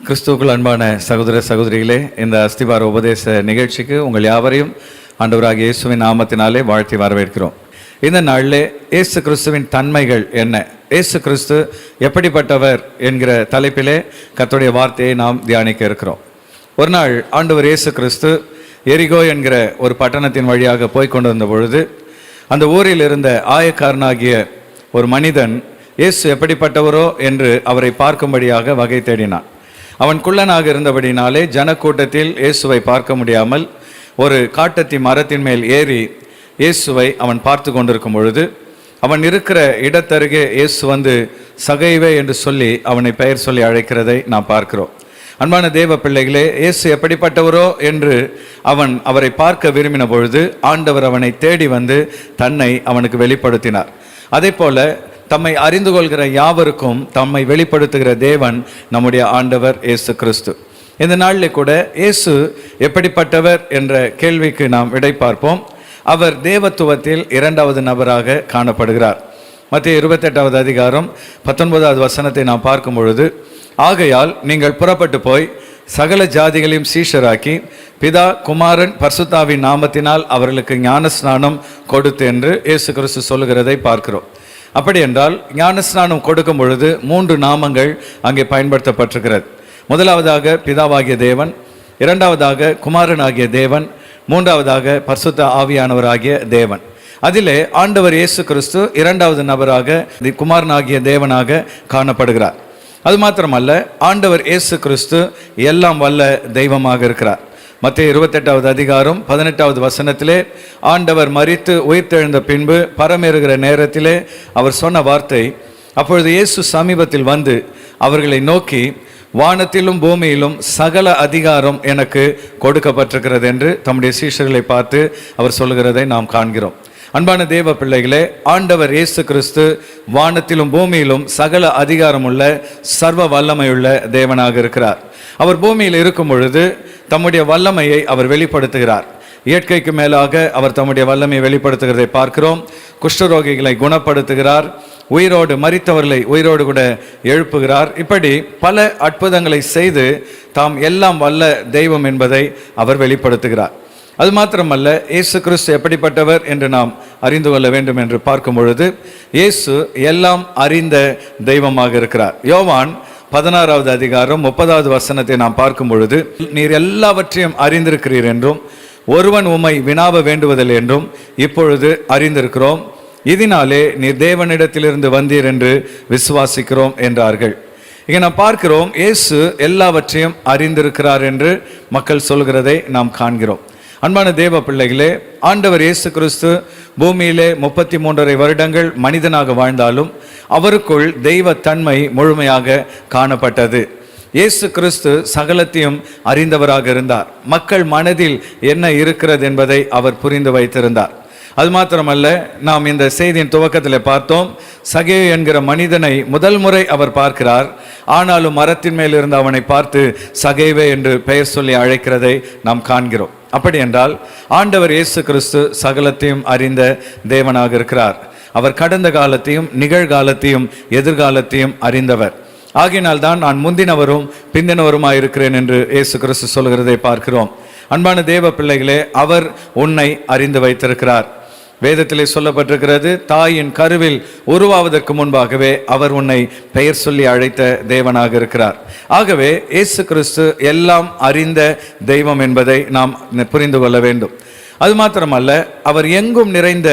கிறிஸ்துவுக்குள் அன்பான சகோதர சகோதரிகளே, இந்த அஸ்திபார உபதேச நிகழ்ச்சிக்கு உங்கள் யாவரையும் ஆண்டவராகிய இயேசுவின் நாமத்தினாலே வாழ்த்தி வரவேற்கிறோம். இந்த நாளிலே இயேசு கிறிஸ்துவின் தன்மைகள் என்ன, இயேசு கிறிஸ்து எப்படிப்பட்டவர் என்கிற தலைப்பிலே கர்த்தருடைய வார்த்தையை நாம் தியானிக்க இருக்கிறோம். ஒரு நாள் ஆண்டவர் இயேசு கிறிஸ்து எரிகோ என்கிற ஒரு பட்டணத்தின் வழியாக போய் கொண்டு வந்த பொழுது, அந்த ஊரில் இருந்த ஆயக்காரனாகிய ஒரு மனிதன் இயேசு எப்படிப்பட்டவரோ என்று அவரை பார்க்கும்படியாக வகை தேடினான். அவன் குள்ளனாக இருந்தபடினாலே ஜனக்கூட்டத்தில் இயேசுவை பார்க்க முடியாமல் ஒரு காட்டத்தி மரத்தின் மேல் ஏறி இயேசுவை அவன் பார்த்து கொண்டிருக்கும் பொழுது, அவன் இருக்கிற இடத்தருகே இயேசு வந்து சகைவே என்று சொல்லி அவனை பெயர் சொல்லி அழைக்கிறதை நாம் பார்க்கிறோம். அன்பான தேவ பிள்ளைகளே, இயேசு எப்படிப்பட்டவரோ என்று அவரை பார்க்க விரும்பின பொழுது ஆண்டவர் அவனை தேடி வந்து தன்னை அவனுக்கு வெளிப்படுத்தினார். அதே போல தம்மை அறிந்து கொள்கிற யாவருக்கும் தம்மை வெளிப்படுத்துகிற தேவன் நம்முடைய ஆண்டவர் இயேசு கிறிஸ்து. இந்த நாளில் கூட இயேசு எப்படிப்பட்டவர் என்ற கேள்விக்கு நாம் விடை பார்ப்போம். அவர் தேவத்துவத்தில் இரண்டாவது நபராக காணப்படுகிறார். மத்திய 28வது அதிகாரம் 19வது வசனத்தை நாம் பார்க்கும் பொழுது, ஆகையால் நீங்கள் புறப்பட்டு போய் சகல ஜாதிகளையும் சீஷராக்கி பிதா குமாரன் பரிசுத்தாவின் நாமத்தினால் அவர்களுக்கு ஞானஸ்நானம் கொடுத்து என்று இயேசு கிறிஸ்து சொல்லுகிறதை பார்க்கிறோம். அப்படி என்றால் ஞானஸ்நானம் கொடுக்கும் பொழுது 3 நாமங்கள் அங்கே பயன்படுத்தப்பட்டிருக்கிறது. முதலாவதாக பிதாவாகிய தேவன், இரண்டாவதாக குமாரனாகிய தேவன், மூன்றாவதாக பரிசுத்த ஆவியானவராகிய தேவன். அதிலே ஆண்டவர் இயேசு கிறிஸ்து இரண்டாவது நபராக குமாரனாகிய தேவனாக காணப்படுகிறார். அது மாத்திரமல்ல, ஆண்டவர் இயேசு கிறிஸ்து எல்லாம் வல்ல தெய்வமாக இருக்கிறார். மத்திய 28வது அதிகாரம் 18வது வசனத்திலே ஆண்டவர் மரித்து உயிர்த்தெழுந்த பின்பு பரமேறுகிற நேரத்திலே அவர் சொன்ன வார்த்தை, அப்பொழுது இயேசு சமீபத்தில் வந்து அவர்களை நோக்கி, வானத்திலும் பூமியிலும் சகல அதிகாரம் எனக்கு கொடுக்கப்பட்டிருக்கிறது என்று தம்முடைய சீஷர்களை பார்த்து அவர் சொல்லுகிறதை நாம் காண்கிறோம். அன்பான தேவ பிள்ளைகளே, ஆண்டவர் இயேசு கிறிஸ்து வானத்திலும் பூமியிலும் சகல அதிகாரமுள்ள சர்வ வல்லமையுள்ள தேவனாக இருக்கிறார். அவர் பூமியில் இருக்கும் பொழுது தம்முடைய வல்லமையை அவர் வெளிப்படுத்துகிறார். இயற்கைக்கு மேலாக அவர் தம்முடைய வல்லமையை வெளிப்படுத்துகிறதை பார்க்கிறோம். குஷ்டரோகிகளை குணப்படுத்துகிறார், உயிரோடு மரித்தவர்களை உயிரோடு கூட எழுப்புகிறார். இப்படி பல அற்புதங்களை செய்து தாம் எல்லாம் வல்ல தெய்வம் என்பதை அவர் வெளிப்படுத்துகிறார். அது மாத்திரமல்ல, இயேசு கிறிஸ்து எப்படிப்பட்டவர் என்று நாம் அறிந்து கொள்ள வேண்டும் என்று பார்க்கும் பொழுது, இயேசு எல்லாம் அறிந்த தெய்வமாக இருக்கிறார். யோவான் 16வது அதிகாரம் 30வது வசனத்தை நாம் பார்க்கும் பொழுது, நீர் எல்லாவற்றையும் அறிந்திருக்கிறீர் என்றும் ஒருவன் உம்மை வினாவ வேண்டுவதில்லை என்றும் இப்பொழுது அறிந்திருக்கிறோம், இதனாலே நீர் தேவனிடத்திலிருந்து வந்தீர் என்று விசுவாசிக்கிறோம் என்றார்கள். இங்கே நாம் பார்க்கிறோம், இயேசு எல்லாவற்றையும் அறிந்திருக்கிறார் என்று மக்கள் சொல்கிறதை நாம் காண்கிறோம். அன்பான தேவ பிள்ளைகளே, ஆண்டவர் இயேசு கிறிஸ்து பூமியிலே 33.5 வருடங்கள் மனிதனாக வாழ்ந்தாலும் அவருக்குள் தெய்வ தன்மை முழுமையாக காணப்பட்டது. இயேசு கிறிஸ்து சகலத்தையும் அறிந்தவராக இருந்தார். மக்கள் மனதில் என்ன இருக்கிறது என்பதை அவர் புரிந்து வைத்திருந்தார். அது மாத்திரமல்ல, நாம் இந்த செய்தியின் துவக்கத்தில் பார்த்தோம், சகேயு என்கிற மனிதனை முதல் முறை அவர் பார்க்கிறார். ஆனாலும் மரத்தின் மேல் இருந்து அவனை பார்த்து சகேவே என்று பெயர் சொல்லி அழைக்கிறதை நாம் காண்கிறோம். அப்படி என்றால் ஆண்டவர் இயேசு கிறிஸ்து சகலத்தையும் அறிந்த தேவனாக இருக்கிறார். அவர் கடந்த காலத்தையும் நிகழ்காலத்தையும் எதிர்காலத்தையும் அறிந்தவர். ஆகையினால் தான் நான் முந்தினவரும் பிந்தினவருமாயிருக்கிறேன் என்று இயேசு கிறிஸ்து சொல்கிறதை பார்க்கிறோம். அன்பான தேவ பிள்ளைகளே, அவர் உன்னை அறிந்து வைத்திருக்கிறார். வேதத்திலே சொல்லப்பட்டிருக்கிறது, தாயின் கருவில் உருவாவதற்கு முன்பாகவே அவர் உன்னை பெயர் சொல்லி அழைத்த தேவனாக இருக்கிறார். ஆகவே இயேசு கிறிஸ்து எல்லாம் அறிந்த தெய்வம் என்பதை நாம் புரிந்து கொள்ள வேண்டும். அது மாத்திரமல்ல, அவர் எங்கும் நிறைந்த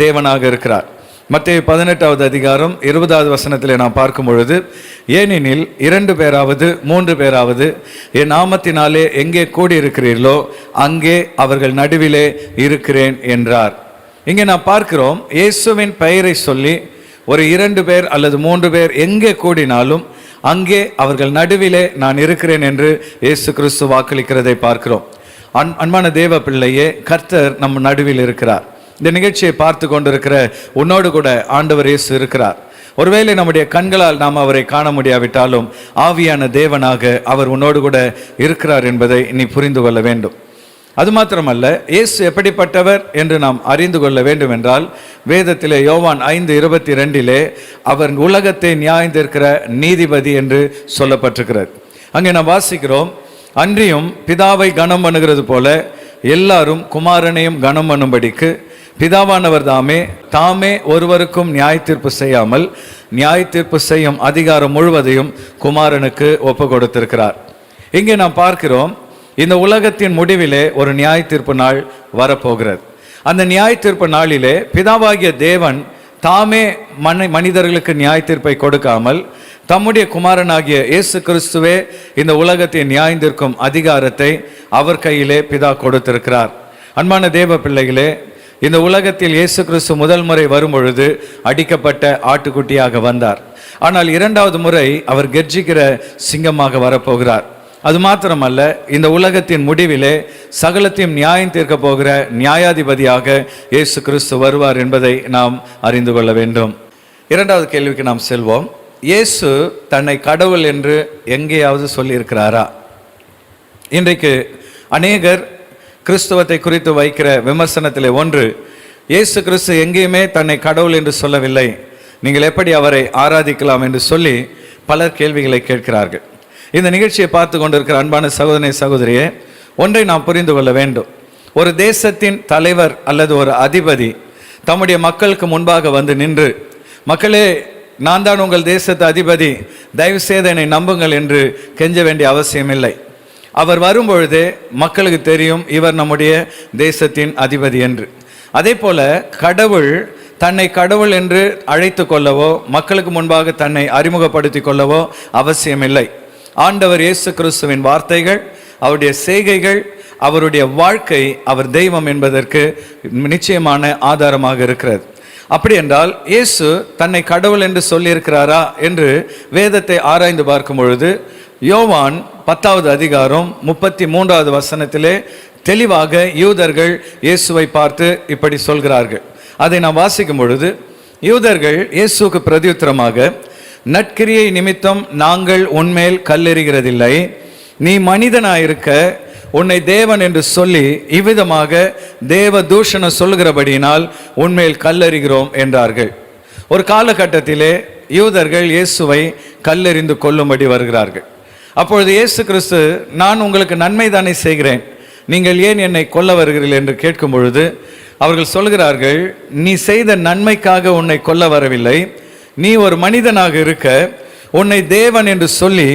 தேவனாக இருக்கிறார். மத்திய 18வது அதிகாரம் 20வது வசனத்திலே நாம் பார்க்கும் பொழுது, ஏனெனில் 2 பேராவது 3 பேராவது என் நாமத்தினாலே எங்கே கூடியிருக்கிறீர்களோ அங்கே அவர்கள் நடுவிலே இருக்கிறேன் என்றார். இங்கே நாம் பார்க்கிறோம், இயேசுவின் பெயரை சொல்லி ஒரு 2 பேர் அல்லது 3 பேர் எங்கே கூடினாலும் அங்கே அவர்கள் நடுவிலே நான் இருக்கிறேன் என்று இயேசு கிறிஸ்து வாக்களிக்கிறதை பார்க்கிறோம். அன்பான தேவ பிள்ளையே, கர்த்தர் நம் நடுவில் இருக்கிறார். இந்த நிகழ்ச்சியை பார்த்து கொண்டிருக்கிற உன்னோடு கூட ஆண்டவர் இயேசு இருக்கிறார். ஒருவேளை நம்முடைய கண்களால் நாம் அவரை காண முடியாவிட்டாலும் ஆவியான தேவனாக அவர் உன்னோடு கூட இருக்கிறார் என்பதை நீ புரிந்து கொள்ள வேண்டும். அது மாத்திரமல்ல, இயேசு எப்படிப்பட்டவர் என்று நாம் அறிந்து கொள்ள வேண்டும் என்றால், வேதத்திலே யோவான் 5:22 அவர் உலகத்தை நியாயந்திருக்கிற நீதிபதி என்று சொல்லப்பட்டிருக்கிறது. அங்கே நாம் வாசிக்கிறோம், அன்றியும் பிதாவை கனம் பண்ணுகிறது போல எல்லாரும் குமாரனையும் கனம் பண்ணும்படிக்கு பிதாவானவர் தாமே ஒருவருக்கும் நியாய தீர்ப்பு செய்யாமல் நியாய தீர்ப்பு செய்யும் அதிகாரம் முழுவதையும் குமாரனுக்கு ஒப்பு கொடுத்திருக்கிறார். இங்கே நாம் பார்க்கிறோம், இந்த உலகத்தின் முடிவிலே ஒரு நியாய தீர்ப்பு நாள் வரப்போகிறது. அந்த நியாய தீர்ப்பு நாளிலே பிதாவாகிய தேவன் தாமே மனிதர்களுக்கு நியாய தீர்ப்பை கொடுக்காமல் தம்முடைய குமாரனாகிய இயேசு கிறிஸ்துவே இந்த உலகத்தை நியாயம் தீர்க்கும் அதிகாரத்தை அவர் கையிலே பிதா கொடுத்திருக்கிறார். அன்பான தேவ பிள்ளைகளே, இந்த உலகத்தில் இயேசு கிறிஸ்து முதல் முறை வரும்பொழுது அடிக்கப்பட்ட ஆட்டுக்குட்டியாக வந்தார். ஆனால் இரண்டாவது முறை அவர் கெர்ஜிக்கிற சிங்கமாக வரப்போகிறார். அது மாத்திரமல்ல, இந்த உலகத்தின் முடிவிலே சகலத்தையும் நியாயம் தீர்க்க போகிற நியாயாதிபதியாக இயேசு கிறிஸ்து வருவார் என்பதை நாம் அறிந்து கொள்ள வேண்டும். இரண்டாவது கேள்விக்கு நாம் செல்வோம். இயேசு தன்னை கடவுள் என்று எங்கேயாவது சொல்லியிருக்கிறாரா? இன்றைக்கு அநேகர் கிறிஸ்துவத்தை குறித்து வைக்கிற விமர்சனத்திலே ஒன்று, இயேசு கிறிஸ்து எங்கேயுமே தன்னை கடவுள் என்று சொல்லவில்லை, நீங்கள் எப்படி அவரை ஆராதிக்கலாம் என்று சொல்லி பலர் கேள்விகளை கேட்கிறார்கள். இந்த நிகழ்ச்சியை பார்த்து கொண்டிருக்கிற அன்பான சகோதரனே சகோதரியே, ஒன்றை நாம் புரிந்து கொள்ள வேண்டும். ஒரு தேசத்தின் தலைவர் அல்லது ஒரு அதிபதி தம்முடைய மக்களுக்கு முன்பாக வந்து நின்று, மக்களே, நான் தான் உங்கள் தேசத்து அதிபதி, தயவு செய்து என்னை நம்புங்கள் என்று கெஞ்ச வேண்டிய அவசியம் இல்லை. அவர் வரும்பொழுதே மக்களுக்கு தெரியும் இவர் நம்முடைய தேசத்தின் அதிபதி என்று. அதே போல கடவுள் தன்னை கடவுள் என்று அழைத்து கொள்ளவோ மக்களுக்கு முன்பாக தன்னை அறிமுகப்படுத்தி கொள்ளவோ அவசியமில்லை. ஆண்டவர் இயேசு கிறிஸ்துவின் வார்த்தைகள், அவருடைய செய்கைகள், அவருடைய வாழ்க்கை அவர் தெய்வம் என்பதற்கு நிச்சயமான ஆதாரமாக இருக்கிறது. அப்படி என்றால் இயேசு தன்னை கடவுள் என்று சொல்லியிருக்கிறாரா என்று வேதத்தை ஆராய்ந்து பார்க்கும் பொழுது யோவான் 10வது அதிகாரம் 33வது வசனத்திலே தெளிவாக யூதர்கள் இயேசுவை பார்த்து இப்படி சொல்கிறார்கள். அதை நாம் வாசிக்கும் பொழுது, யூதர்கள் இயேசுக்கு பிரதியுத்தரமாக, நற்கிரியை நிமித்தம் நாங்கள் உன்மேல் கல்லெறிகிறதில்லை, நீ மனிதனாயிருக்க உன்னை தேவன் என்று சொல்லி இவ்விதமாக தேவ தூஷணம் சொல்கிறபடியினால் உன்மேல் கல்லெறிகிறோம் என்றார்கள். ஒரு காலகட்டத்திலே யூதர்கள் இயேசுவை கல்லெறிந்து கொல்லும்படி வருகிறார்கள். அப்பொழுது இயேசு கிறிஸ்து, நான் உங்களுக்கு நன்மை தானே செய்கிறேன், நீங்கள் ஏன் என்னை கொல்ல வருகிறீர்கள் என்று கேட்கும் பொழுது அவர்கள் சொல்கிறார்கள், நீ செய்த நன்மைக்காக உன்னை கொல்ல வரவில்லை, நீ ஒரு மனிதனாக இருக்க உன்னை தேவன் என்று சொல்லி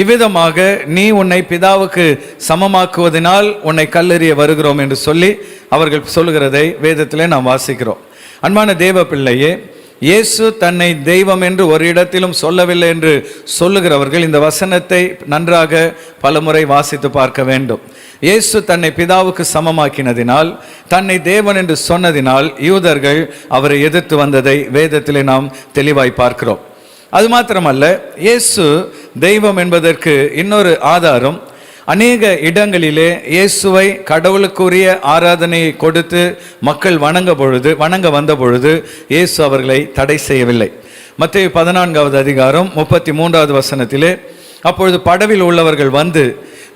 இவ்விதமாக நீ உன்னை பிதாவுக்கு சமமாக்குவதனால் உன்னை கல்லெறிய வருகிறோம் என்று சொல்லி அவர்கள் சொல்கிறதை வேதத்திலே நாம் வாசிக்கிறோம். அன்பான தேவ பிள்ளையே, இயேசு தன்னை தெய்வம் என்று ஒரு இடத்திலும் சொல்லவில்லை என்று சொல்லுகிறவர்கள் இந்த வசனத்தை நன்றாக பலமுறை வாசித்து பார்க்க வேண்டும். இயேசு தன்னை பிதாவுக்கு சமமாக்கினதினால், தன்னை தேவன் என்று சொன்னதினால் யூதர்கள் அவரை எதிர்த்து வந்ததை வேதத்திலே நாம் தெளிவாய் பார்க்கிறோம். அது மாத்திரமல்ல, இயேசு தெய்வம் என்பதற்கு இன்னொரு ஆதாரம், அநேக இடங்களிலே இயேசுவை கடவுளுக்குரிய ஆராதனையை கொடுத்து மக்கள் வணங்க வந்த பொழுது இயேசு அவர்களை தடை செய்யவில்லை. மத்தேயு 14வது அதிகாரம் 33வது வசனத்திலே, அப்பொழுது படவில் உள்ளவர்கள் வந்து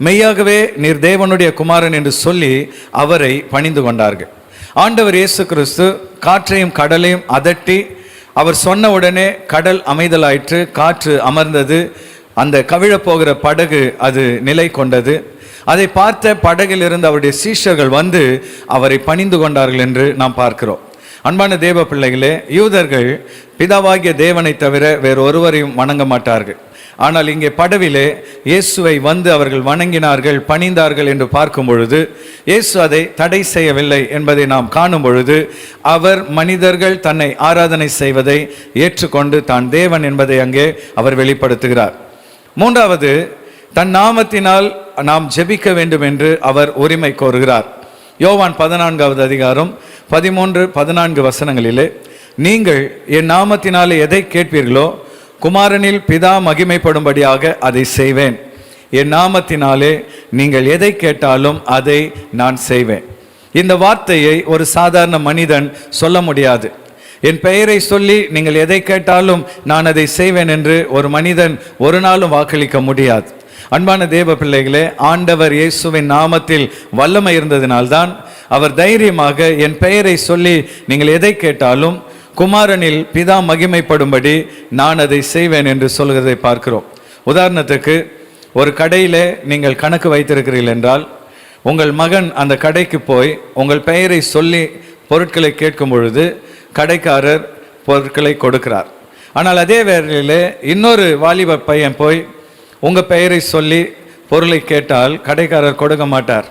மெய்யாகவே நீர் தேவனுடைய குமாரன் என்று சொல்லி அவரை பணிந்து கொண்டார்கள். ஆண்டவர் இயேசு கிறிஸ்து காற்றையும் கடலையும் அதட்டி அவர் சொன்ன உடனே கடல் அமைதலாயிற்று, காற்று அமர்ந்தது, அந்த கவிழப்போகிற படகு அது நிலை கொண்டது. அதை பார்த்த படகில் இருந்து அவருடைய சீஷர்கள் வந்து அவரை பணிந்து கொண்டார்கள் என்று நாம் பார்க்கிறோம். அன்பான தேவ பிள்ளைகளே, யூதர்கள் பிதாவாகிய தேவனை தவிர வேறு ஒருவரையும் வணங்க மாட்டார்கள். ஆனால் இங்கே படவிலே இயேசுவை வந்து அவர்கள் வணங்கினார்கள், பணிந்தார்கள் என்று பார்க்கும் பொழுது இயேசு அதை தடை செய்யவில்லை என்பதை நாம் காணும் பொழுது அவர் மனிதர்கள் தன்னை ஆராதனை செய்வதை ஏற்றுக்கொண்டு தான் தேவன் என்பதை அங்கே அவர் வெளிப்படுத்துகிறார். மூன்றாவது, தன் நாமத்தினால் நாம் ஜெபிக்க வேண்டும் என்று அவர் உரிமை கோருகிறார். யோவான் 14வது அதிகாரம் 13-14 வசனங்களிலே, நீங்கள் என் நாமத்தினாலே எதை கேட்பீர்களோ குமாரனில் பிதா மகிமைப்படும்படியாக அதை செய்வேன், என் நாமத்தினாலே நீங்கள் எதை கேட்டாலும் அதை நான் செய்வேன். இந்த வார்த்தையை ஒரு சாதாரண மனிதன் சொல்ல முடியாது. என் பெயரை சொல்லி நீங்கள் எதை கேட்டாலும் நான் அதை செய்வேன் என்று ஒரு மனிதன் ஒரு நாளும் வாக்களிக்க முடியாது. அன்பான தேவ பிள்ளைகளே, ஆண்டவர் இயேசுவின் நாமத்தில் வல்லமை இருந்ததினால்தான் அவர் தைரியமாக என் பெயரை சொல்லி நீங்கள் எதை கேட்டாலும் குமாரனில் பிதா மகிமைப்படும்படி நான் அதை செய்வேன் என்று சொல்கிறதை பார்க்கிறோம். உதாரணத்துக்கு, ஒரு கடையிலே நீங்கள் கணக்கு வைத்திருக்கிறீர்கள் என்றால், உங்கள் மகன் அந்த கடைக்கு போய் உங்கள் பெயரை சொல்லி பொருட்களை கேட்கும் பொழுது கடைக்காரர் பொருட்களை கொடுக்கிறார். ஆனால் அதே வேளையிலே இன்னொரு வாலிப பையன் போய் உங்கள் பெயரை சொல்லி பொருளை கேட்டால் கடைக்காரர் கொடுக்க மாட்டார்.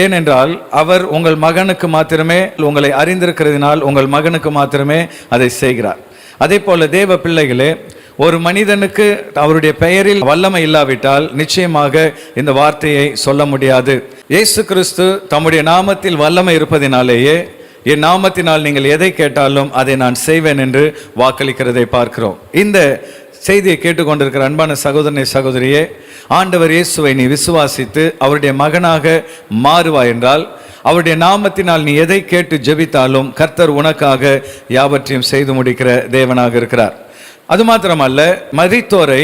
ஏனென்றால் அவர் உங்கள் மகனுக்கு மாத்திரமே, உங்களை அறிந்திருக்கிறதினால் உங்கள் மகனுக்கு மாத்திரமே அதை செய்கிறார். அதே போல தேவ பிள்ளைகளே, ஒரு மனிதனுக்கு அவருடைய பெயரில் வல்லமை இல்லாவிட்டால் நிச்சயமாக இந்த வார்த்தையை சொல்ல முடியாது. இயேசு கிறிஸ்து தம்முடைய நாமத்தில் வல்லமை இருப்பதினாலேயே, என் நாமத்தினால் நீங்கள் எதை கேட்டாலும் அதை நான் செய்வேன் என்று வாக்களிக்கிறதை பார்க்கிறோம். இந்த செய்தியை கேட்டுக்கொண்டிருக்கிற அன்பான சகோதரனை சகோதரியே, ஆண்டவர் இயேசுவை நீ விசுவாசித்து அவருடைய மகனாக மாறுவாய் என்றால், அவருடைய நாமத்தினால் நீ எதை கேட்டு ஜெபித்தாலும் கர்த்தர் உனக்காக யாவற்றையும் செய்து முடிக்கிற தேவனாக இருக்கிறார். அது மாத்திரமல்ல, மரித்தோரை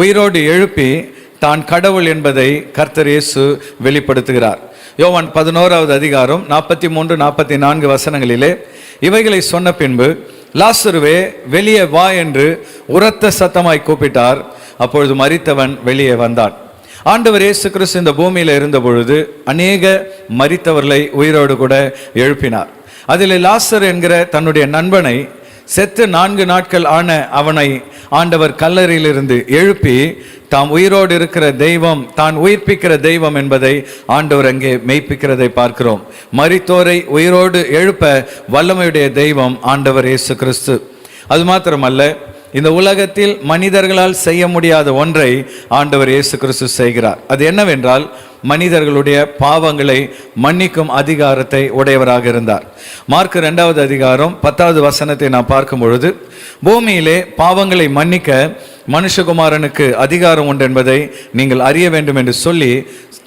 உயிரோடு எழுப்பி தான் கடவுள் என்பதை கர்த்தர் இயேசு வெளிப்படுத்துகிறார். யோவான் 11வது அதிகாரம் 43-44 வசனங்களிலே இவைகளை சொன்ன பின்பு, லாசருவே வெளியே வா என்று உரத்த சத்தமாய் கூப்பிட்டார். அப்பொழுது மரித்தவன் வெளியே வந்தான். ஆண்டவர் இயேசு கிறிஸ்து இந்த பூமியில் இருந்த பொழுது அநேக மரித்தவர்களை உயிரோடு கூட எழுப்பினார். அதில் லாசர் என்கிற தன்னுடைய நண்பனை, செத்து 4 நாட்கள் ஆன அவனை ஆண்டவர் கல்லறையிலிருந்து எழுப்பி தாம் உயிரோடு இருக்கிற தெய்வம், தான் உயிர்ப்பிக்கிற தெய்வம் என்பதை ஆண்டவர் அங்கே மெய்ப்பிக்கிறதை பார்க்கிறோம். மரித்தோரை உயிரோடு எழுப்ப வல்லமையுடைய தெய்வம் ஆண்டவர் இயேசு கிறிஸ்து. அது மாத்திரமல்ல, இந்த உலகத்தில் மனிதர்களால் செய்ய முடியாத ஒன்றை ஆண்டவர் இயேசு கிறிஸ்து செய்கிறார். அது என்னவென்றால், மனிதர்களுடைய பாவங்களை மன்னிக்கும் அதிகாரத்தை உடையவராக இருந்தார். மார்க் 2வது அதிகாரம் 10வது வசனத்தை நாம் பார்க்கும் பொழுது, பூமியிலே பாவங்களை மன்னிக்க மனுஷகுமாரனுக்கு அதிகாரம் உண்டு என்பதை நீங்கள் அறிய வேண்டும் என்று சொல்லி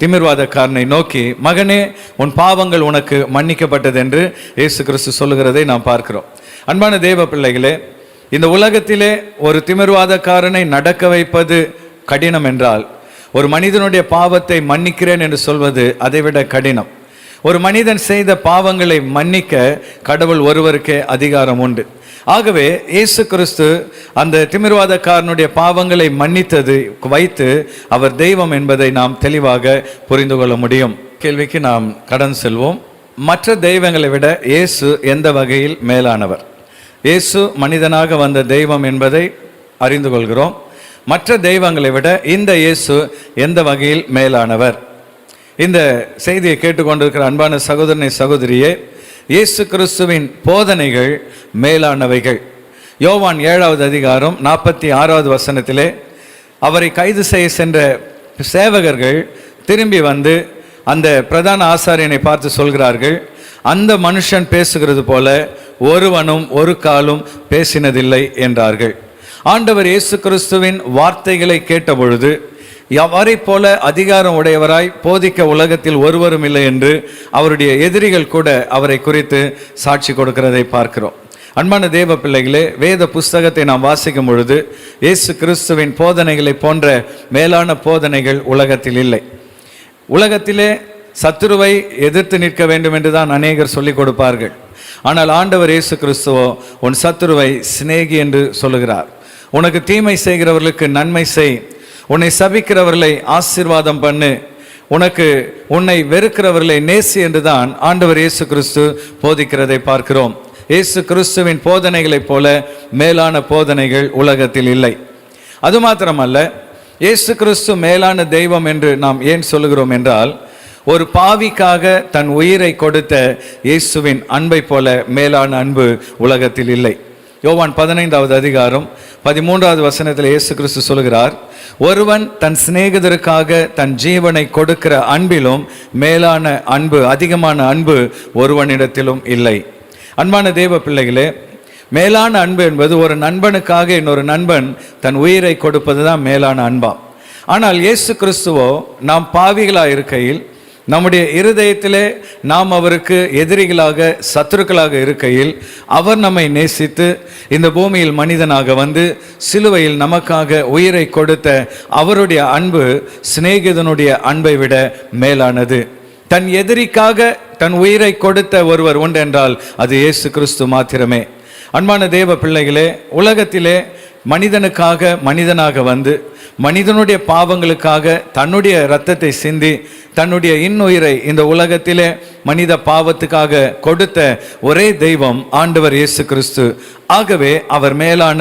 திமிர்வாதக்காரனை நோக்கி, மகனே, உன் பாவங்கள் உனக்கு மன்னிக்கப்பட்டது என்று இயேசு கிறிஸ்து சொல்லுகிறதை நாம் பார்க்கிறோம். அன்பான தேவ பிள்ளைகளே, இந்த உலகத்திலே ஒரு திமிர்வாதக்காரனை நடக்க வைப்பது கடினம் என்றால், ஒரு மனிதனுடைய பாவத்தை மன்னிக்கிறேன் என்று சொல்வது அதைவிட கடினம். ஒரு மனிதன் செய்த பாவங்களை மன்னிக்க கடவுள் ஒருவருக்கே அதிகாரம் உண்டு. ஆகவே இயேசு கிறிஸ்து அந்த திமிர்வாதக்காரனுடைய பாவங்களை மன்னித்தது வைத்து அவர் தெய்வம் என்பதை நாம் தெளிவாக புரிந்து கொள்ள முடியும். கேள்விக்கு நாம் கடன் செல்வோம். மற்ற தெய்வங்களை விட இயேசு எந்த வகையில் மேலானவர்? இயேசு மனிதனாக வந்த தெய்வம் என்பதை அறிந்து கொள்கிறோம். மற்ற தெய்வங்களை விட இந்த இயேசு எந்த வகையில் மேலானவர்? இந்த செய்தியை கேட்டுக்கொண்டிருக்கிற அன்பான சகோதரனை சகோதரியே, இயேசு கிறிஸ்துவின் போதனைகள் மேலானவைகள். யோவான் 7வது அதிகாரம் 46வது வசனத்திலே அவரை கைது செய்ய சென்ற சேவகர்கள் திரும்பி வந்து அந்த பிரதான ஆசாரியனை பார்த்து சொல்கிறார்கள், அந்த மனுஷன் பேசுகிறது போல ஒருவனும் ஒரு காலும் பேசினதில்லை என்றார்கள். ஆண்டவர் இயேசு கிறிஸ்துவின் வார்த்தைகளை கேட்டபொழுது, அவரை போல அதிகாரம் உடையவராய் போதிக்க உலகத்தில் ஒருவரும் இல்லை என்று அவருடைய எதிரிகள் கூட அவரை குறித்து சாட்சி கொடுக்கிறதை பார்க்கிறோம். அன்பான தேவ பிள்ளைகளே, வேத புஸ்தகத்தை நாம் வாசிக்கும் பொழுது இயேசு கிறிஸ்துவின் போதனைகளை போன்ற மேலான போதனைகள் உலகத்தில் இல்லை. உலகத்திலே சத்துருவை எதிர்த்து நிற்க வேண்டும் என்று தான் அநேகர் சொல்லிக் கொடுப்பார்கள். ஆனால் ஆண்டவர் இயேசு கிறிஸ்துவோ உன் சத்துருவை சிநேகி என்று சொல்லுகிறார். உனக்கு தீமை செய்கிறவர்களுக்கு நன்மை செய், உன்னை சபிக்கிறவர்களை ஆசீர்வாதம் பண்ணு, உன்னை வெறுக்கிறவர்களை நேசி என்றுதான் ஆண்டவர் இயேசு கிறிஸ்து போதிக்கிறதை பார்க்கிறோம். இயேசு கிறிஸ்துவின் போதனைகளைப் போல மேலான போதனைகள் உலகத்தில் இல்லை. அது மாத்திரமல்ல, இயேசு கிறிஸ்து மேலான தெய்வம் என்று நாம் ஏன் சொல்லுகிறோம் என்றால், ஒரு பாவிக்காக தன் உயிரை கொடுத்த இயேசுவின் அன்பை போல மேலான அன்பு உலகத்தில் இல்லை. யோவான் 15வது அதிகாரம் 13வது வசனத்தில் இயேசு கிறிஸ்து சொல்கிறார், ஒருவன் தன் சிநேகிதருக்காக தன் ஜீவனை கொடுக்கிற அன்பிலும் மேலான அன்பு, அதிகமான அன்பு ஒருவனிடத்திலும் இல்லை. அன்பான தேவ பிள்ளைகளே, மேலான அன்பு என்பது ஒரு நண்பனுக்காக இன்னொரு நண்பன் தன் உயிரை கொடுப்பது தான் மேலான அன்பாம். ஆனால் இயேசு கிறிஸ்துவோ நாம் பாவிகளாக இருக்கையில், நம்முடைய இருதயத்திலே நாம் அவருக்கு எதிரிகளாக சத்துருக்களாக இருக்கையில், அவர் நம்மை நேசித்து இந்த பூமியில் மனிதனாக வந்து சிலுவையில் நமக்காக உயிரை கொடுத்த அவருடைய அன்பு சிநேகிதனுடைய அன்பை விட மேலானது. தன் எதிரிக்காக தன் உயிரை கொடுத்த ஒருவர் உண்டு என்றால் அது இயேசு கிறிஸ்து மாத்திரமே. அன்பான தேவ பிள்ளைகளே, உலகத்திலே மனிதனுக்காக மனிதனாக வந்து மனிதனுடைய பாவங்களுக்காக தன்னுடைய இரத்தத்தை சிந்தி தன்னுடைய இன்னுயிரை இந்த உலகத்திலே மனித பாவத்துக்காக கொடுத்த ஒரே தெய்வம் ஆண்டவர் இயேசு கிறிஸ்து. ஆகவே அவர் மேலான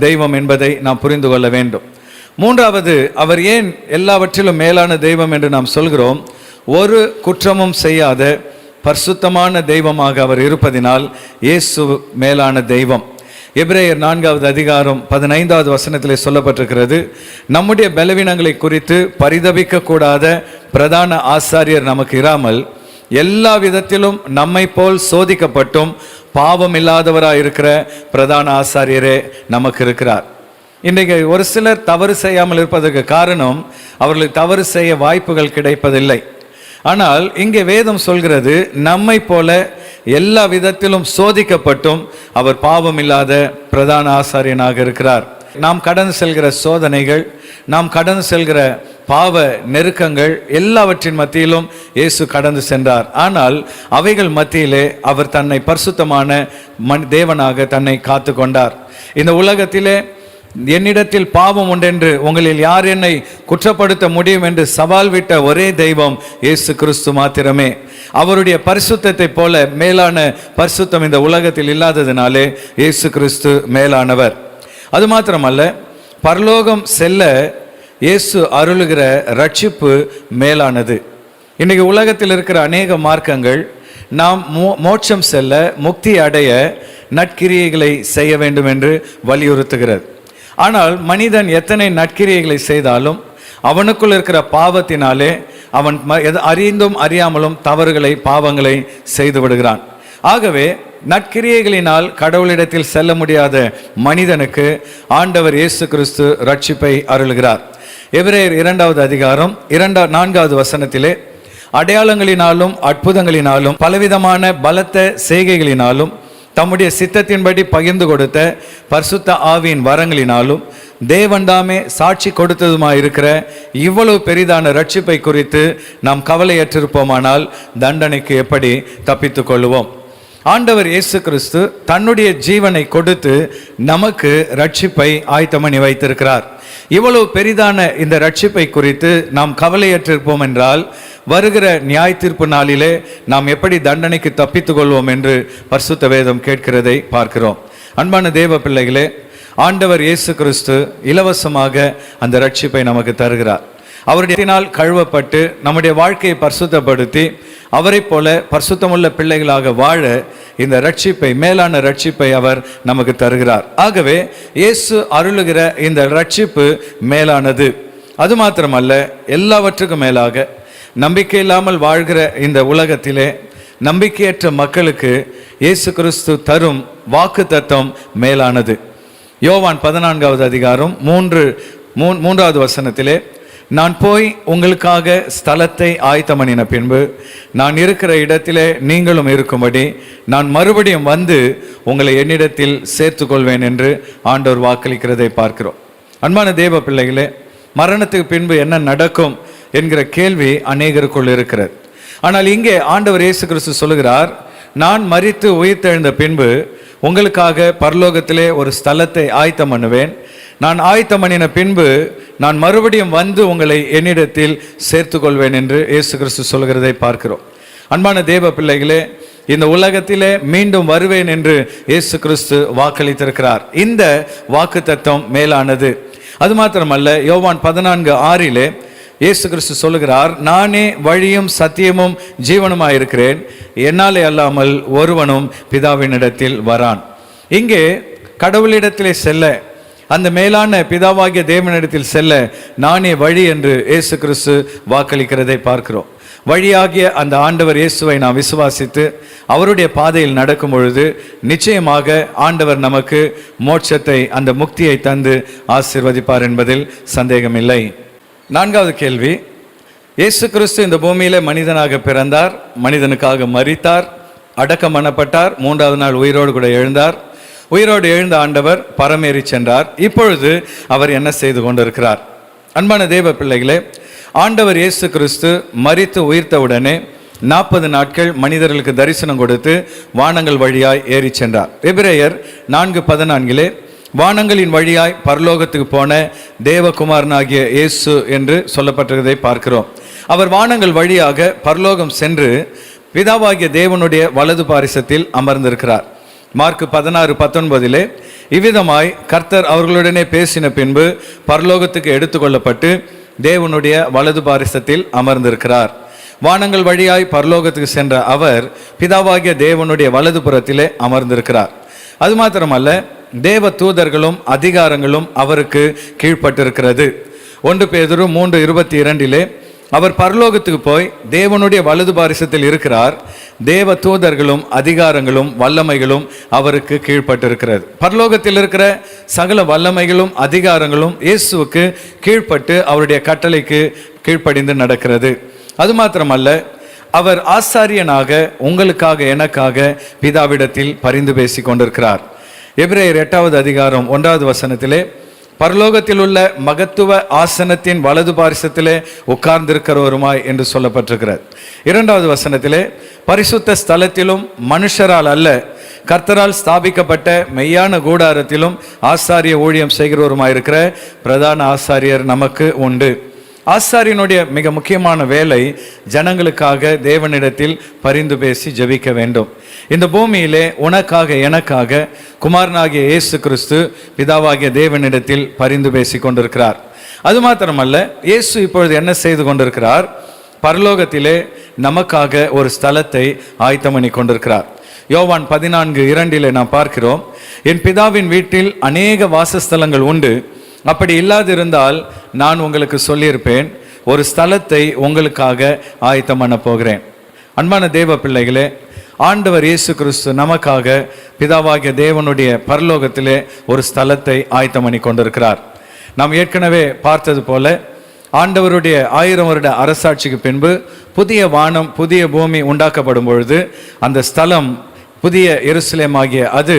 தெய்வம் என்பதை நாம் புரிந்து கொள்ள வேண்டும். மூன்றாவது, அவர் ஏன் எல்லாவற்றிலும் மேலான தெய்வம் என்று நாம் சொல்கிறோம்? ஒரு குற்றமும் செய்யாத பரிசுத்தமான தெய்வமாக அவர் இருப்பதினால் இயேசு மேலான தெய்வம். எபிரேயர் 4வது அதிகாரம் 15வது வசனத்திலே சொல்லப்பட்டிருக்கிறது, நம்முடைய பலவீனங்களை குறித்து பரிதபிக்க கூடாத பிரதான ஆசாரியர் நமக்கு இராமல் எல்லா விதத்திலும் நம்மை போல் சோதிக்கப்பட்டும் பாவம் இல்லாதவராக இருக்கிற பிரதான ஆசாரியரே நமக்கு இருக்கிறார். இன்றைக்கு ஒரு சிலர் தவறு செய்யாமல் இருப்பதற்கு காரணம் அவர்களுக்கு தவறு செய்ய வாய்ப்புகள் கிடைப்பதில்லை. ஆனால் இங்கே வேதம் சொல்கிறது, நம்மை போல எல்லா விதத்திலும் சோதிக்கப்பட்டும் அவர் பாவம் இல்லாத பிரதான ஆசாரியனாக இருக்கிறார். நாம் கடந்து செல்கிற சோதனைகள், நாம் கடந்து செல்கிற பாவ நெருக்கங்கள் எல்லாவற்றின் மத்தியிலும் இயேசு கடந்து சென்றார். ஆனால் அவைகள் மத்தியிலே அவர் தன்னை பரிசுத்தமான தேவனாக தன்னை காத்து கொண்டார். இந்த உலகத்திலே என்னிடத்தில் பாவம் உண்டென்று உங்களில் யார் என்னை குற்றப்படுத்த முடியும் என்று சவால் விட்ட ஒரே தெய்வம் இயேசு கிறிஸ்து மாத்திரமே. அவருடைய பரிசுத்தத்தை போல மேலான பரிசுத்தம் இந்த உலகத்தில் இல்லாததினாலே இயேசு கிறிஸ்து மேலானவர். அது மாத்திரமல்ல, பரலோகம் செல்ல இயேசு அருளுகிற ரட்சிப்பு மேலானது. இன்னைக்கு உலகத்தில் இருக்கிற அநேக மார்க்கங்கள் நாம் மோட்சம் செல்ல, முக்தி அடைய நற்கிரியைகளை செய்ய வேண்டும் என்று வலியுறுத்துகிறது. ஆனால் மனிதன் எத்தனை நற்கிரியைகளை செய்தாலும் அவனுக்குள் இருக்கிற பாவத்தினாலே அவன் அறிந்தும் அறியாமலும் தவறுகளை பாவங்களை செய்து விடுகிறான். ஆகவே நற்கிரியைகளினால் கடவுளிடத்தில் செல்ல முடியாத மனிதனுக்கு ஆண்டவர் இயேசு கிறிஸ்து ரட்சிப்பை அருள்கிறார். எபிரேயர் 2வது அதிகாரம் 4வது வசனத்திலே, அடையாளங்களினாலும் அற்புதங்களினாலும் பலவிதமான பலத்த செய்கைகளினாலும் தம்முடைய சித்தத்தின்படி பகிர்ந்து கொடுத்த பரிசுத்த ஆவியின் வரங்களினாலும் தேவன்தாமே சாட்சி கொடுத்ததுமாயிருக்கிற இவ்வளவு பெரிதான ரட்சிப்பை குறித்து நாம் கவலையற்றிருப்போமானால் தண்டனைக்கு எப்படி தப்பித்து கொள்ளுவோம்? ஆண்டவர் இயேசு கிறிஸ்து தன்னுடைய ஜீவனை கொடுத்து நமக்கு ரட்சிப்பை ஆயத்தமணி வைத்திருக்கிறார். இவ்வளவு பெரிதான இந்த ரட்சிப்பை குறித்து நாம் கவலையற்றிருப்போம் என்றால் வருகிற நியாய தீர்ப்பு நாளிலே நாம் எப்படி தண்டனைக்கு தப்பித்து கொள்வோம் என்று பரிசுத்த வேதம் கேட்கிறதை பார்க்கிறோம். அன்பான தேவ பிள்ளைகளே, ஆண்டவர் இயேசு கிறிஸ்து இலவசமாக அந்த ரட்சிப்பை நமக்கு தருகிறார். அவருடையினால் கழுவப்பட்டு நம்முடைய வாழ்க்கையை பரிசுத்தப்படுத்தி அவரை போல பரிசுத்தமுள்ள பிள்ளைகளாக வாழ இந்த ரட்சிப்பை, மேலான ரட்சிப்பை அவர் நமக்கு தருகிறார். ஆகவே இயேசு அருளுகிற இந்த ரட்சிப்பு மேலானது. அது மாத்திரமல்ல, எல்லாவற்றுக்கும் மேலாக நம்பிக்கை இல்லாமல் வாழ்கிற இந்த உலகத்திலே நம்பிக்கையற்ற மக்களுக்கு இயேசு கிறிஸ்து தரும் வாக்கு தத்தம் மேலானது. யோவான் 14வது அதிகாரம் 3வது வசனத்திலே, நான் போய் உங்களுக்காக ஸ்தலத்தை ஆயத்தமணின பின்பு நான் இருக்கிற இடத்திலே நீங்களும் இருக்கும்படி நான் மறுபடியும் வந்து உங்களை என்னிடத்தில் சேர்த்து கொள்வேன் என்று ஆண்டவர் வாக்களிக்கிறதை பார்க்கிறோம். அன்பான தேவ பிள்ளைகளே, மரணத்துக்கு பின்பு என்ன நடக்கும் என்கிற கேள்வி அநேகருக்குள் இருக்கிறது. ஆனால் இங்கே ஆண்டவர் இயேசு கிறிஸ்து சொல்லுகிறார், நான் மரித்து உயிர்த்தெழுந்த பின்பு உங்களுக்காக பரலோகத்திலே ஒரு ஸ்தலத்தை ஆயத்தம் பண்ணுவேன். நான் ஆயத்தம் பண்ணின பின்பு நான் மறுபடியும் வந்து உங்களை என்னிடத்தில் சேர்த்து கொள்வேன் என்று இயேசு கிறிஸ்து சொல்கிறதை பார்க்கிறோம். அன்பான தேவ பிள்ளைகளே, இந்த உலகத்திலே மீண்டும் வருவேன் என்று இயேசு கிறிஸ்து வாக்களித்திருக்கிறார். இந்த வாக்கு தத்தம் மேலானது. அது மாத்திரமல்ல, யோவான் 14:6 இயேசு கிறிஸ்து சொல்லுகிறார், நானே வழியும் சத்தியமும் ஜீவனுமாயிருக்கிறேன், என்னாலே அல்லாமல் ஒருவனும் பிதாவினிடத்தில் வரான். இங்கே கடவுளிடத்திலே செல்ல, அந்த மேலான பிதாவாகிய தேவனிடத்தில் செல்ல நானே வழி என்று இயேசு கிறிஸ்து வாக்களிக்கிறதை பார்க்கிறோம். வழியாகிய அந்த ஆண்டவர் இயேசுவை நாம் விசுவாசித்து அவருடைய பாதையில் நடக்கும் பொழுது நிச்சயமாக ஆண்டவர் நமக்கு மோட்சத்தை, அந்த முக்தியை தந்து ஆசீர்வதிப்பார் என்பதில் சந்தேகமில்லை. 4வது கேள்வி, இயேசு கிறிஸ்து இந்த பூமியிலே மனிதனாக பிறந்தார், மனிதனுக்காக மரித்தார், அடக்கம் பண்ணப்பட்டார், 3வது நாள் உயிரோடு கூட எழுந்தார். உயிரோடு எழுந்த ஆண்டவர் பரமேறி சென்றார். இப்பொழுது அவர் என்ன செய்து கொண்டிருக்கிறார்? அன்பான தேவ பிள்ளைகளே, ஆண்டவர் இயேசு கிறிஸ்து மரித்து உயிர்த்தவுடனே 40 நாட்கள் மனிதர்களுக்கு தரிசனம் கொடுத்து வானங்கள் வழியாய் ஏறி சென்றார். எபிரேயர் 4:14 வானங்களின் வழியாய் பரலோகத்துக்கு போன தேவகுமாரனாகிய இயேசு என்று சொல்லப்பட்டிருக்கிறதை பார்க்கிறோம். அவர் வானங்கள் வழியாக பரலோகம் சென்று பிதாவாகிய தேவனுடைய வலது பாரிசத்தில் அமர்ந்திருக்கிறார். மார்க் 16:19 இவ்விதமாய் கர்த்தர் அவர்களுடனே பேசின பின்பு பரலோகத்துக்கு எடுத்துக்கொள்ளப்பட்டு தேவனுடைய வலது பாரிசத்தில் அமர்ந்திருக்கிறார். வானங்கள் வழியாய் பரலோகத்துக்கு சென்ற அவர் பிதாவாகிய தேவனுடைய வலது புறத்திலே அமர்ந்திருக்கிறார். அது மாத்திரமல்ல, தேவ தூதர்களும் அதிகாரங்களும் அவருக்கு கீழ்ப்பட்டிருக்கிறது. 1 பேதுரு 3:22 அவர் பரலோகத்துக்கு போய் தேவனுடைய வலது பாரிசத்தில் இருக்கிறார். தேவ தூதர்களும் அதிகாரங்களும் வல்லமைகளும் அவருக்கு கீழ்ப்பட்டிருக்கிறது. பரலோகத்தில் இருக்கிற சகல வல்லமைகளும் அதிகாரங்களும் இயேசுவுக்கு கீழ்ப்பட்டு அவருடைய கட்டளைக்கு கீழ்ப்படிந்து நடக்கிறது. அது மாத்திரமல்ல, அவர் ஆசாரியனாக உங்களுக்காக எனக்காக பிதாவிடத்தில் பரிந்து பேசி கொண்டிருக்கிறார். எபிரேயர் 8:1 பரலோகத்தில் உள்ள மகத்துவ ஆசனத்தின் வலது பாரிசத்திலே உட்கார்ந்திருக்கிறவருமாய் என்று சொல்லப்பட்டிருக்கிறது. 2 பரிசுத்த ஸ்தலத்திலும் மனுஷரால் அல்ல கர்த்தரால் ஸ்தாபிக்கப்பட்ட மெய்யான கூடாரத்திலும் ஆசாரிய ஊழியம் செய்கிறவருமாயிருக்கிற பிரதான ஆசாரியர் நமக்கு உண்டு. ஆசாரியனுடைய மிக முக்கியமான வேலை ஜனங்களுக்காக தேவனிடத்தில் பரிந்து பேசி ஜெபிக்க வேண்டும். இந்த பூமியிலே உனக்காக எனக்காக குமாரனாகிய இயேசு கிறிஸ்து பிதாவாகிய தேவனிடத்தில் பரிந்து பேசி கொண்டிருக்கிறார். அது மாத்திரமல்ல, இயேசு இப்பொழுது என்ன செய்து கொண்டிருக்கிறார்? பரலோகத்திலே நமக்காக ஒரு ஸ்தலத்தை ஆயத்தம் பண்ணி கொண்டிருக்கிறார். யோவான் 14:2 நாம் பார்க்கிறோம், என் பிதாவின் வீட்டில் அநேக வாசஸ்தலங்கள் உண்டு, அப்படி இல்லாதிருந்தால் நான் உங்களுக்கு சொல்லியிருப்பேன், ஒரு ஸ்தலத்தை உங்களுக்காக ஆயத்தம் பண்ண போகிறேன். அன்பான தேவ பிள்ளைகளே, ஆண்டவர் இயேசு கிறிஸ்து நமக்காக பிதாவாகிய தேவனுடைய பரலோகத்திலே ஒரு ஸ்தலத்தை ஆயத்தம் பண்ணி கொண்டிருக்கிறார். நாம் ஏற்கனவே பார்த்தது போல ஆண்டவருடைய 1000 வருட அரசாட்சிக்கு பின்பு புதிய வானம் புதிய பூமி உண்டாக்கப்படும் பொழுது அந்த ஸ்தலம் புதிய எருசலேம் ஆகிய அது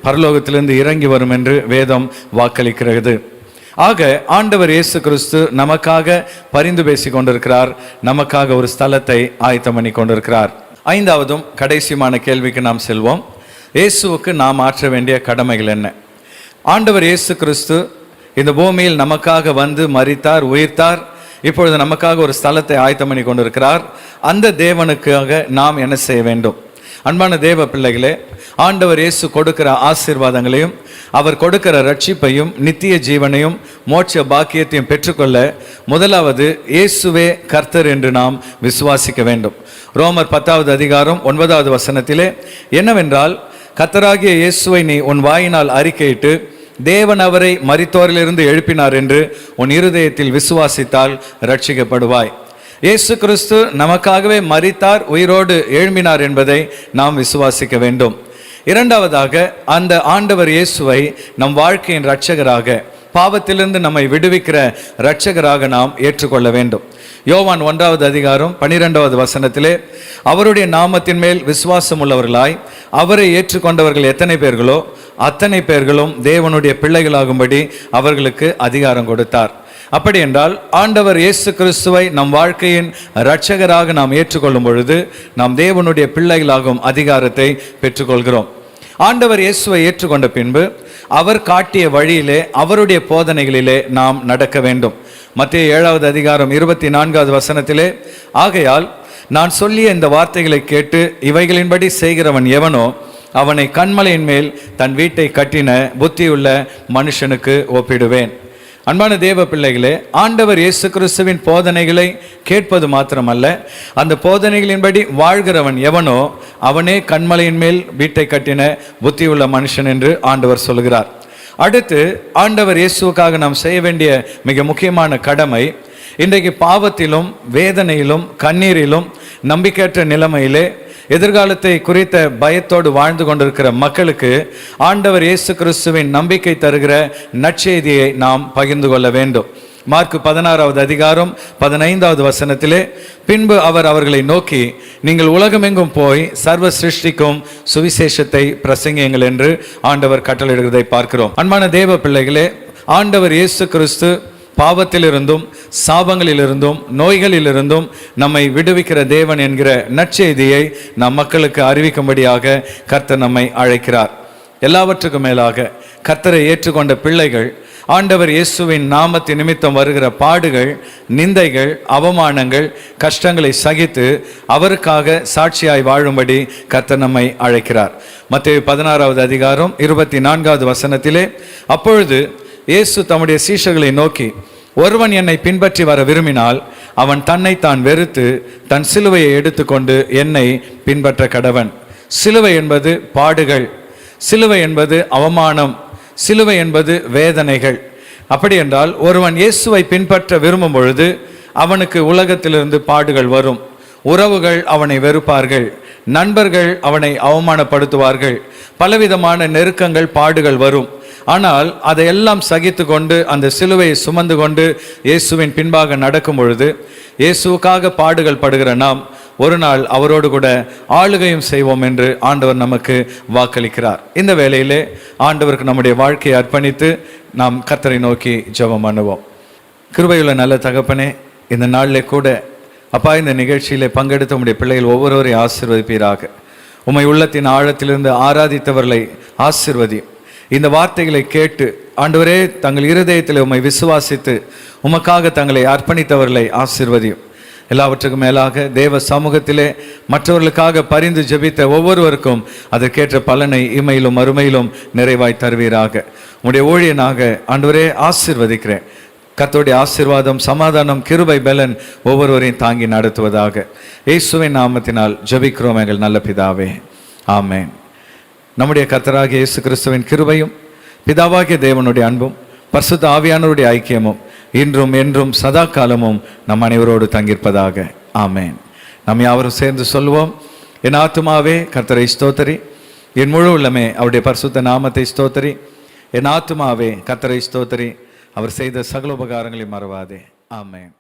பரலோகத்திலிருந்து இறங்கி வரும் என்று வேதம் வாக்களிக்கிறது. ஆக ஆண்டவர் இயேசு கிறிஸ்து நமக்காக பரிந்து பேசி கொண்டிருக்கிறார், நமக்காக ஒரு ஸ்தலத்தை ஆயத்தம் பண்ணி கொண்டிருக்கிறார். 5வதும் கடைசியான கேள்விக்கு நாம் செல்வோம். இயேசுவுக்கு நாம் ஆற்ற வேண்டிய கடமைகள் என்ன? ஆண்டவர் இயேசு கிறிஸ்து இந்த பூமியில் நமக்காக வந்து மரித்தார், உயிர்த்தார். இப்பொழுது நமக்காக ஒரு ஸ்தலத்தை ஆயத்தம் பண்ணி கொண்டிருக்கிறார். அந்த தேவனுக்காக நாம் என்ன செய்ய வேண்டும்? அன்பான தேவ பிள்ளைகளே, ஆண்டவர் இயேசு கொடுக்கிற ஆசீர்வாதங்களையும் அவர் கொடுக்கிற ரட்சிப்பையும் நித்திய ஜீவனையும் மோட்ச பாக்கியத்தையும் பெற்றுக்கொள்ள முதலாவது இயேசுவே கர்த்தர் என்று நாம் விசுவாசிக்க வேண்டும். ரோமர் 10:9 என்னவென்றால், கர்த்தராகிய இயேசுவை நீ உன் வாயினால் அறிக்கையிட்டு தேவன் அவரை மரித்தோரிலிருந்து எழுப்பினார் என்று உன் இருதயத்தில் விசுவாசித்தால் ரட்சிக்கப்படுவாய். இயேசு கிறிஸ்து நமக்காகவே மரித்தார், உயிரோடு எழும்பினார் என்பதை நாம் விசுவாசிக்க வேண்டும். 2வதாக, அந்த ஆண்டவர் இயேசுவை நம் வாழ்க்கையின் இரட்சகராக, பாவத்திலிருந்து நம்மை விடுவிக்கிற இரட்சகராக நாம் ஏற்றுக்கொள்ள வேண்டும். யோவான் 1:12 அவருடைய நாமத்தின் மேல் விசுவாசம் உள்ளவர்களாய் அவரை ஏற்றுக்கொண்டவர்கள் எத்தனை பேர்களோ அத்தனை பேர்களும் தேவனுடைய பிள்ளைகளாகும்படி அவர்களுக்கு அதிகாரம் கொடுத்தார். அப்படி என்றால் ஆண்டவர் இயேசு கிறிஸ்துவை நம் வாழ்க்கையின் இரட்சகராக நாம் ஏற்றுக்கொள்ளும் பொழுது நாம் தேவனுடைய பிள்ளைகளாகும் அதிகாரத்தை பெற்றுக்கொள்கிறோம். ஆண்டவர் இயேசுவை ஏற்றுக்கொண்ட பின்பு அவர் காட்டிய வழியிலே அவருடைய போதனைகளிலே நாம் நடக்க வேண்டும். மத்தேயு 7:24 ஆகையால் நான் சொல்லிய இந்த வார்த்தைகளை கேட்டு இவைகளின்படி செய்கிறவன் எவனோ அவனை கன்மலையின் மேல் தன் வீட்டை கட்டின புத்தியுள்ள மனுஷனுக்கு ஒப்பிடுவேன். அன்பான தேவ பிள்ளைகளே, ஆண்டவர் இயேசு கிறிஸ்துவின் போதனைகளை கேட்பது மாத்திரமல்ல, அந்த போதனைகளின்படி வாழ்கிறவன் எவனோ அவனே கன்மலையின் மேல் வீட்டை கட்டின புத்தியுள்ள மனுஷன் என்று ஆண்டவர் சொல்கிறார். அடுத்து, ஆண்டவர் இயேசுக்காக நாம் செய்ய வேண்டிய மிக முக்கியமான கடமை, இன்றைக்கு பாவத்திலும் வேதனையிலும் கண்ணீரிலும் நம்பிக்கையற்ற நிலைமையிலே எதிர்காலத்தை குறித்த பயத்தோடு வாழ்ந்து கொண்டிருக்கிற மக்களுக்கு ஆண்டவர் இயேசு கிறிஸ்துவின் நம்பிக்கை தருகிற நற்செய்தியை நாம் பகிர்ந்து கொள்ள வேண்டும். மார்க் 16:15 பின்பு அவர் அவர்களை நோக்கி, நீங்கள் உலகமெங்கும் போய் சர்வ சிருஷ்டிக்கும் சுவிசேஷத்தை பிரசங்கியுங்கள் என்று ஆண்டவர் கட்டளையிடுவதை பார்க்கிறோம். அன்பான தேவ பிள்ளைகளே, ஆண்டவர் இயேசு கிறிஸ்து பாவத்திலிருந்தும் சாபங்களிலிருந்தும் நோய்களிலிருந்தும் நம்மை விடுவிக்கிற தேவன் என்கிற நற்செய்தியை நம் மக்களுக்கு அறிவிக்கும்படியாக கர்த்தர் நம்மை அழைக்கிறார். எல்லாவற்றுக்கும் மேலாக கர்த்தரை ஏற்றுக்கொண்ட பிள்ளைகள் ஆண்டவர் இயேசுவின் நாமத்தின் நிமித்தம் வருகிற பாடுகள், நிந்தைகள், அவமானங்கள், கஷ்டங்களை சகித்து அவருக்காக சாட்சியாய் வாழும்படி கர்த்தர் நம்மை அழைக்கிறார். மத்தேயு 16வது அதிகாரம் 24வது வசனத்திலே, அப்பொழுது இயேசு தம்முடைய சீஷர்களை நோக்கி, ஒருவன் என்னை பின்பற்றி வர விரும்பினால் அவன் தன்னைத்தான் வெறுத்து தன் சிலுவையை எடுத்துக்கொண்டு என்னை பின்பற்ற கடவன். சிலுவை என்பது பாடுகள், சிலுவை என்பது அவமானம், சிலுவை என்பது வேதனைகள். அப்படி என்றால் ஒருவன் இயேசுவை பின்பற்ற விரும்பும் பொழுது அவனுக்கு உலகத்திலிருந்து பாடுகள் வரும். உறவுகள் அவனை வெறுப்பார்கள், நண்பர்கள் அவனை அவமானப்படுத்துவார்கள், பலவிதமான நெருக்கங்கள், பாடுகள் வரும். ஆனால் அதையெல்லாம் சகித்து கொண்டு அந்த சிலுவையை சுமந்து கொண்டு இயேசுவின் பின்பாக நடக்கும் பொழுது, இயேசுவுக்காக பாடுகள் படுகிற நாம் ஒரு நாள் அவரோடு கூட ஆளுகையும் செய்வோம் என்று ஆண்டவர் நமக்கு வாக்களிக்கிறார். இந்த வேளையிலே ஆண்டவருக்கு நம்முடைய வாழ்க்கையை அர்ப்பணித்து நாம் கர்த்தரை நோக்கி ஜெபம் பண்ணுவோம். கிருபையுள்ள நல்ல தகப்பனே, இந்த நாளிலே கூட அப்பா, இந்த நிகழ்ச்சியிலே பங்கெடுத்த உம்முடைய பிள்ளைகள் ஒவ்வொருவரையும் ஆசீர்வதிப்பீராக. உம்மை உள்ளத்தின் ஆழத்திலிருந்து ஆராதித்தவர்களை ஆசீர்வதியும். இந்த வார்த்தைகளை கேட்டு ஆண்டவரே தங்கள் இருதயத்தில் உம்மை விசுவாசித்து உமக்காக தங்களை அர்ப்பணித்தவர்களை ஆசீர்வதியும். எல்லாவற்றுக்கும் மேலாக தேவ சமூகத்திலே மற்றவர்களுக்காக பரிந்து ஜெபித்த ஒவ்வொருவருக்கும் அதற்கேற்ற பலனை இமையிலும் மறுமையிலும் நிறைவாய் தருவீராக. உம்முடைய ஊழியனாக ஆண்டவரே ஆசீர்வதிக்கிறேன். கர்த்தருடைய ஆசீர்வாதம், சமாதானம், கிருபை, பலன் ஒவ்வொருவரையும் தாங்கி நடத்துவதாக. இயேசுவின் நாமத்தினால் ஜெபிக்கிறோம் எங்கள் நல்ல பிதாவே, ஆமென். நம்முடைய கர்த்தராகிய இயேசு கிறிஸ்துவின் கிருபையும் பிதாவாகிய தேவனுடைய அன்பும் பரிசுத்த ஆவியானவருடைய ஐக்கியமும் இன்றும் என்றும் சதா காலமும் நம் அனைவரோடு தங்கியிருப்பதாக. ஆமென். நாம் யாவரும் சேர்ந்து சொல்வோம், என் ஆத்துமாவே கர்த்தரை ஸ்தோத்தரி, என் முழு உள்ளமே அவருடைய பரிசுத்த நாமத்தை ஸ்தோத்தரி. என் ஆத்துமாவே கர்த்தரை ஸ்தோத்தரி, அவர் செய்த சகல உபகாரங்களை மறவாதே. ஆமென்.